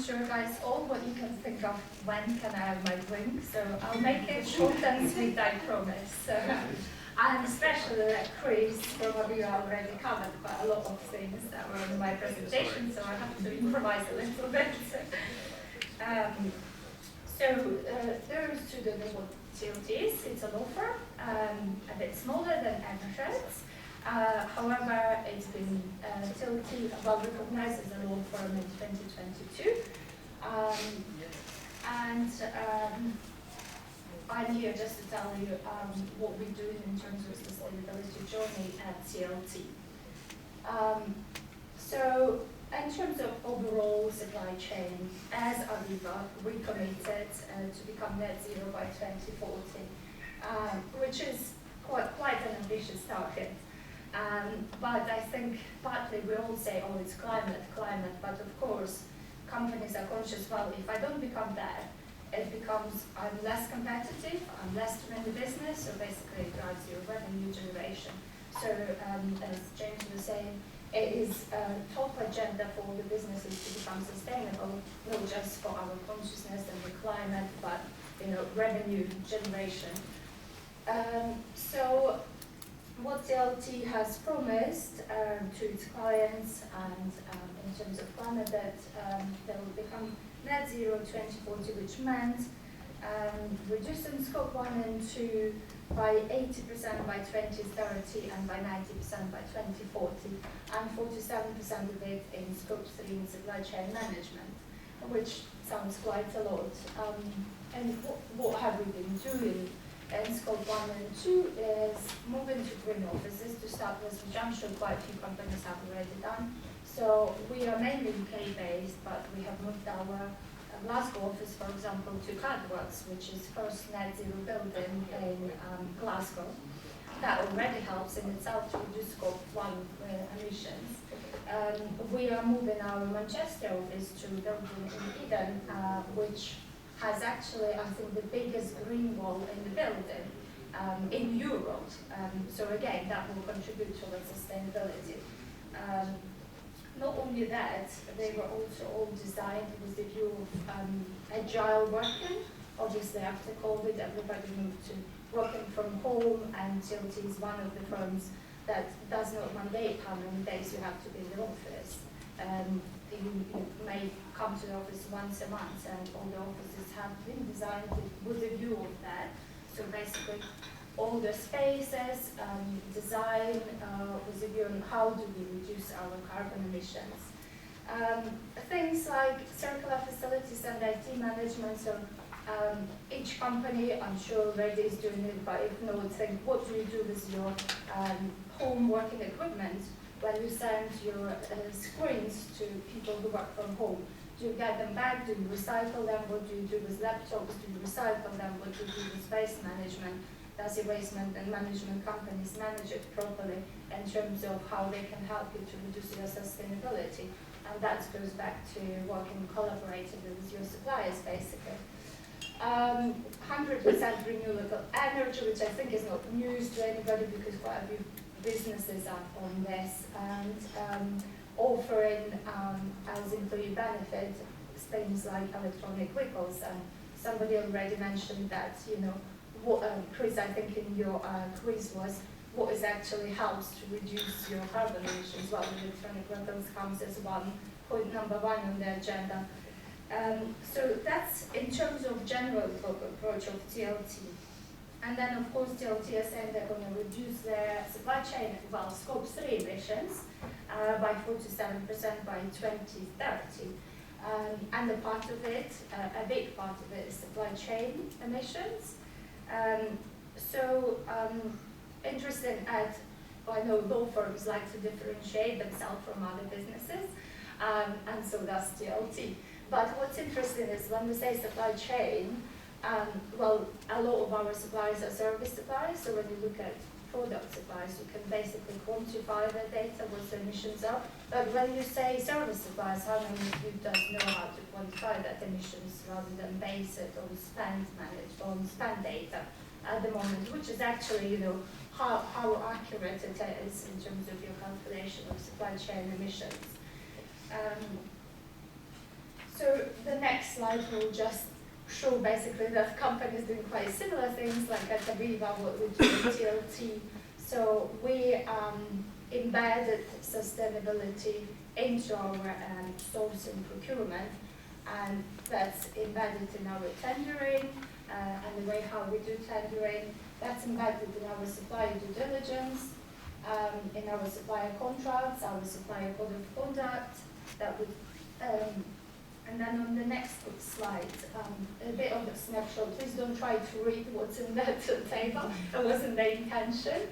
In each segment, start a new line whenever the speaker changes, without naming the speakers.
sure, guys, all what you can think of, when can I have my drink? So I'll make it short and sweet, I promise. So, and especially that Chris probably already covered quite a lot of things that were in my presentation, so I have to improvise a little bit. There's to the what TLT is. It's a law firm, a bit smaller than Evershed. However, it's been TLT well recognized as a law firm in 2022. I'm here just to tell you what we're doing in terms of sustainability journey at TLT. So, in terms of overall supply chain, as Aviva, we committed to become net zero by 2040, which is quite an ambitious target. But I think partly we all say, oh, it's climate, but of course, companies are conscious, well, if I don't become that, it becomes, I'm less competitive, I'm less to run the business, so basically it drives your revenue generation. So as James was saying, it is a top agenda for the businesses to become sustainable, not just for our consciousness and the climate, but revenue generation. So what TLT has promised to its clients and in terms of climate that they will become net zero 2040, which meant reducing scope 1 and 2 by 80% by 2030 and by 90% by 2040, and 47% of it in scope 3 in supply chain management, which sounds quite a lot. And what have we been doing? And scope 1 and 2 is moving to green offices to start with, which I'm sure quite a few companies have already done. So we are mainly UK based, but we have moved our Glasgow office, for example, to Cadworks, which is first net zero building in Glasgow. That already helps in itself to reduce scope 1 emissions. We are moving our Manchester office to a building in Eden, which has actually, I think, the biggest green wall in the building in Europe. So again, that will contribute to the sustainability. Not only that, they were also all designed with the view of agile working. Obviously, after COVID, everybody moved to working from home, and TLT is one of the firms that does not mandate how many days you have to be in the office. You may come to the office once a month, and all the offices have been designed with a view of that. So basically, all the spaces, design with a view on how do we reduce our carbon emissions. Things like circular facilities and IT management. So each company, I'm sure already is doing it, but if not, think what do you do with your home working equipment when you send your screens to people who work from home? Do you get them back? Do you recycle them? What do you do with laptops? Do you recycle them? What do you do with waste management? Does the waste and management companies manage it properly in terms of how they can help you to reduce your sustainability? And that goes back to working collaboratively with your suppliers, basically. 100% renewable energy, which I think is not news to anybody because quite a few businesses are on this, and offering as employee benefit things like electronic vehicles. And somebody already mentioned that, what, Chris, I think in your quiz was, what is actually helps to reduce your carbon emissions? Well, electronic vehicles comes as point number one on the agenda. So that's in terms of general approach of TLT. And then, of course, TLT is saying they're going to reduce their supply chain, scope 3 emissions by 47% by 2030. And a part of it, a big part of it is supply chain emissions. Interesting I know law firms like to differentiate themselves from other businesses, and so does TLT. But what's interesting is when we say supply chain, a lot of our suppliers are service suppliers, so when you look at product suppliers, you can basically quantify the data, what the emissions are. But when you say service suppliers, how many of you does know how to quantify that emissions rather than base it on spend data at the moment, which is actually, how accurate it is in terms of your calculation of supply chain emissions. So slide will just show basically that companies doing quite similar things, like at Aviva, what we do with TLT. So we embedded sustainability into our sourcing procurement, and that's embedded in our tendering and the way how we do tendering. That's embedded in our supplier due diligence, in our supplier contracts, our supplier code of conduct. That would, and then on the next slide, a bit of a snapshot. Please don't try to read what's in that table. That wasn't the intention.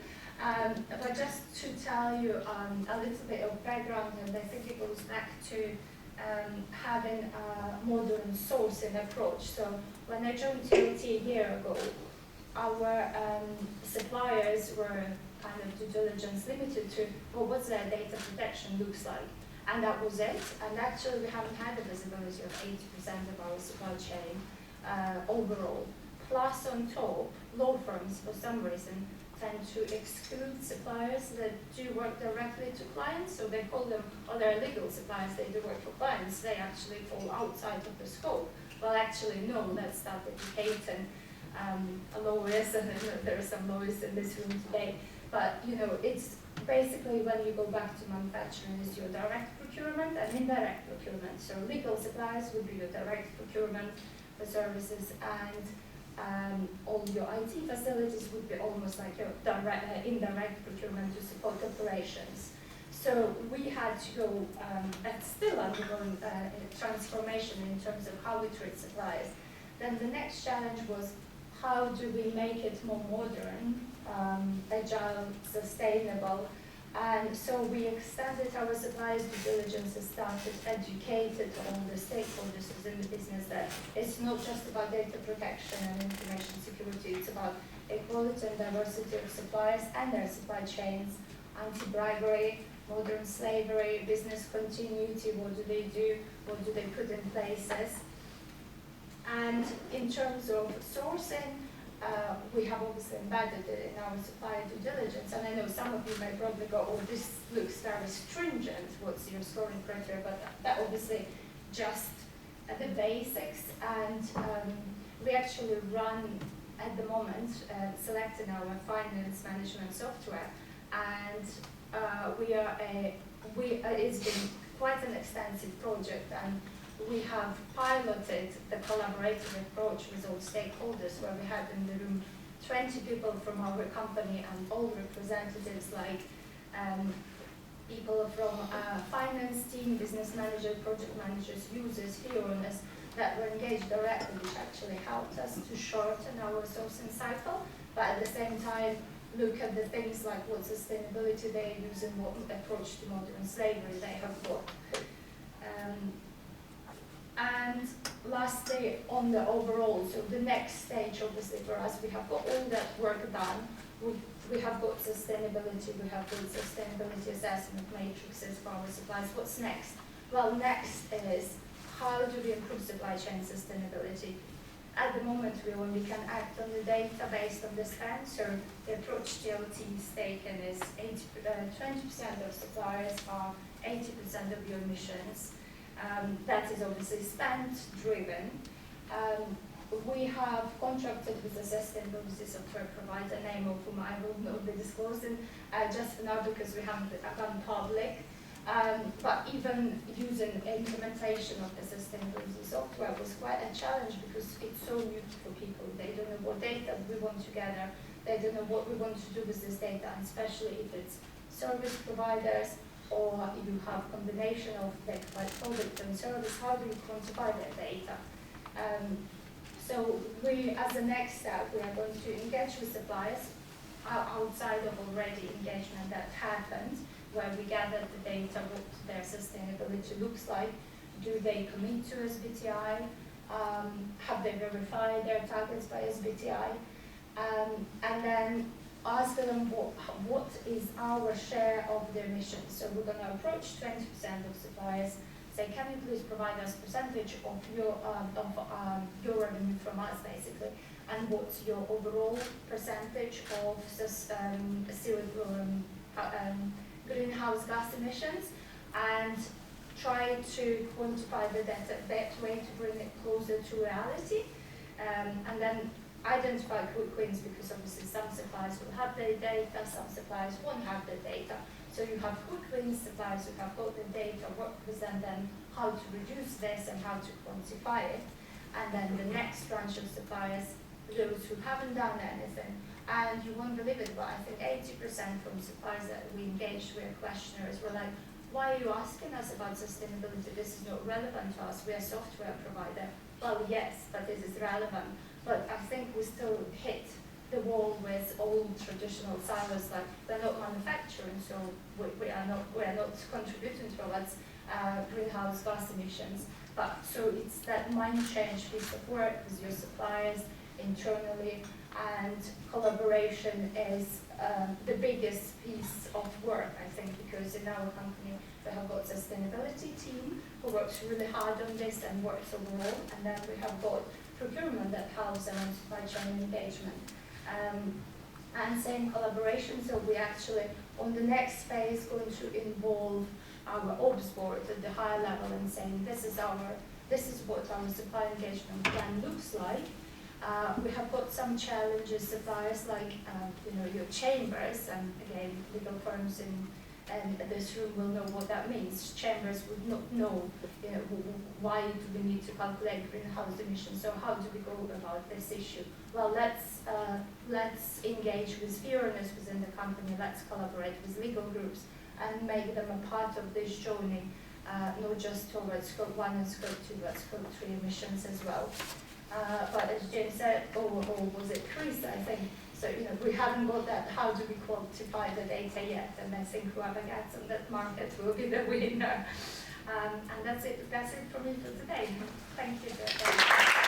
But just to tell you a little bit of background, and I think it goes back to having a modern sourcing approach. So when I joined TLT a year ago, our suppliers were kind of due diligence limited to what their data protection looks like. And that was it. And actually we haven't had a visibility of 80% of our supply chain overall. Plus on top, law firms for some reason tend to exclude suppliers that do work directly to clients. So they call them, oh, they're legal suppliers, they do work for clients. They actually fall outside of the scope. Well, actually, no, let's start educating lawyers, and there are some lawyers in this room today. But, you know, it's basically when you go back to manufacturing is your direct procurement and indirect procurement. So legal suppliers would be your direct procurement for services, and all your IT facilities would be almost like your direct, indirect procurement to support operations. So we had to go, that's still undergoing transformation in terms of how we treat suppliers. Then the next challenge was, how do we make it more modern, agile, sustainable? And so we extended our suppliers due diligence and started educated all the stakeholders within the business that it's not just about data protection and information security, it's about equality and diversity of suppliers and their supply chains, anti-bribery, modern slavery, business continuity, what do they do, what do they put in places. And in terms of sourcing, we have obviously embedded it in our supplier due diligence. And I know some of you may probably go, oh, this looks very stringent, what's your scoring criteria? But that obviously just the basics. And we actually run, at the moment, selecting our finance management software. And it's been quite an extensive project. And we have piloted the collaborative approach with all stakeholders, where we had in the room 20 people from our company and all representatives like people from finance team, business manager, project managers, users, fee owners that were engaged directly, which actually helped us to shorten our sourcing cycle, but at the same time look at the things like what sustainability they use and what approach to modern slavery they have got. And lastly, on the overall, so the next stage, obviously, for us, we have got all that work done. We have got sustainability, we have got sustainability assessment matrices for our suppliers. What's next? Well, next is, how do we improve supply chain sustainability? At the moment, we only can act on the data based on the spend. So the approach TLT is taken is 20% of suppliers are 80% of your emissions. That is obviously spend driven. We have contracted with a sustainability software provider, name of whom I will not be disclosing just for now because we haven't gone public. But even using implementation of the sustainability software was quite a challenge because it's so new for people. They don't know what data we want to gather. They don't know what we want to do with this data, and especially if it's service providers, or you have combination of like product and service, how do you quantify that data? So we, as a next step, we are going to engage with suppliers outside of already engagement that happened, where we gather the data, what their sustainability looks like. Do they commit to SBTI? Have they verified their targets by SBTI? And then ask them what is our share of their emissions. So we're going to approach 20% of suppliers, say, can you please provide us percentage of your revenue from us, basically, and what's your overall percentage of greenhouse gas emissions, and try to quantify the data a better way to bring it closer to reality, and then identify quick wins, because obviously some suppliers will have the data, some suppliers won't have the data. So you have quick wins, suppliers who have got the data, work with them then how to reduce this and how to quantify it. And then the next tranche of suppliers, those who haven't done anything. And you won't believe it, but I think 80% from suppliers that we engaged with questionnaires were like, why are you asking us about sustainability? This is not relevant to us. We are a software provider. Well, yes, but this is relevant. But I think we still hit the wall with old traditional silos, like we're not manufacturing, so we are not contributing towards greenhouse gas emissions. But so it's that mind change piece of work with your suppliers internally, and collaboration is the biggest piece of work, I think, because in our company we have got a sustainability team who works really hard on this and works overall, and then we have got procurement that helps them on supply chain engagement. And same collaboration, so we actually, on the next phase, going to involve our ops board at the higher level and saying, this is what our supply engagement plan looks like. We have got some challenges, suppliers like your chambers, and again, legal firms in this room will know what that means. Chambers would not know, why do we need to calculate greenhouse emissions, so how do we go about this issue? Well, let's engage with fee earners within the company, let's collaborate with legal groups and make them a part of this journey, not just towards Scope 1 and Scope 2, but Scope 3 emissions as well. But as James said, or was it Chris, I think, so we haven't got that, how do we quantify the data yet, and I think whoever gets on that market will be the winner. And that's it from me for today. Thank you.